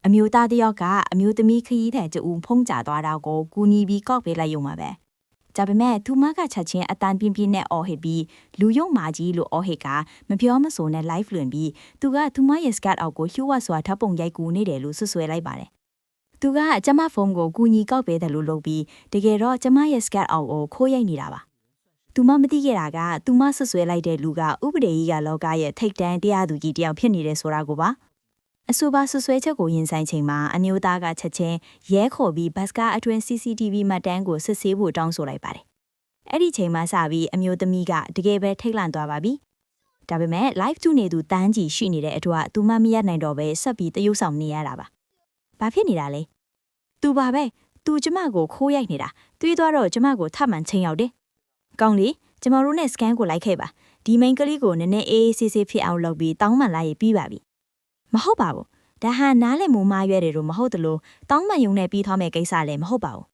အမျိုးသားတယောက်ကအမျိုးသမီးခရီးတဲ့ကျဦးဖုံးကြသွားတာကိုကူညီပြီးကောက်ပေးလိုက်ရုံပါပဲဒါပေမဲ့သူမကချက်ချင်းအတန်ပြင်းပြင်းနဲ့အော်ဟစ်ပြီးလူယုံမာကြီးလို့အော်ဟစ်ကမပြောမဆိုနဲ့ live လွင်ပြီးသူကသူမရဲ့ skirt အောက်ကိုလျှို့ဝှက်စွာထပ်ပုံရိုက်ကူနေတယ်လို့ဆွဆွဲလိုက်ပါတယ်သူကကျမဖုန်းကိုကူညီကောက်ပေးတယ်လို့လုပ်ပြီးတကယ်တော့ကျမရဲ့ skirt အောက်ကိုခိုးရိုက်နေတာပါသူမမသိခဲ့တာကသူမဆွဆွဲလိုက်တဲ့လူကဥပဒေကြီးကလောကရဲ့ထိတ်တန်းတရားသူကြီးတယောက်ဖြစ်နေတယ်ဆိုတာကိုပါအဆိုပါဆွဆွဲချက်ကိုရင်ဆိုင်ချိန်မှာအမျိုးသားကချက်ချင်းရဲခေါ်ပြီးဘတ်စကားအတွင်း CCTV မှတ်တမ်းကိုစစ်ဆေးဖို့တောင်းဆိုလိုက်ပါတယ်။အဲ့ဒီချိန်မှာစပြီးအမျိုးသမီးကတကယ်ပဲထိတ်လန့်သွားပါပြီ။ဒါပေမဲ့ live 2နေသူတန်းကြီးရှိနေတဲ့အတွက်သူမမရနိုင်တော့ပဲဆက်ပြီးတရုပ်ဆောင်နေရတာပါ။ဘာဖြစ်နေတာလဲ။သူပါပဲ။သူကျမကိုခိုးရိုက်နေတာ။တွေးသွားတော့ကျမကိုထပ်မှန်ချိန်ရောက်တယ်။ကောင်းလေကျမတို့နဲ့ scan ကိုလိုက်ခဲ့ပါ။ဒီ main ကလေးကိုနည်းနည်းအေးအေးဆေးဆေးဖြစ်အောင်လုပ်ပြီးတောင်းမှန်လိုက်ပြီးပါပြီ။မဟုတ်ပါဘူးဒါဟာနားလည်မှုမှားရွယ်တယ်လို့မဟုတ်တလို့တောင်းပန်ယုံနဲ့ပြီးသွားမယ့်ကိစ္စလည်းမဟုတ်ပါဘူး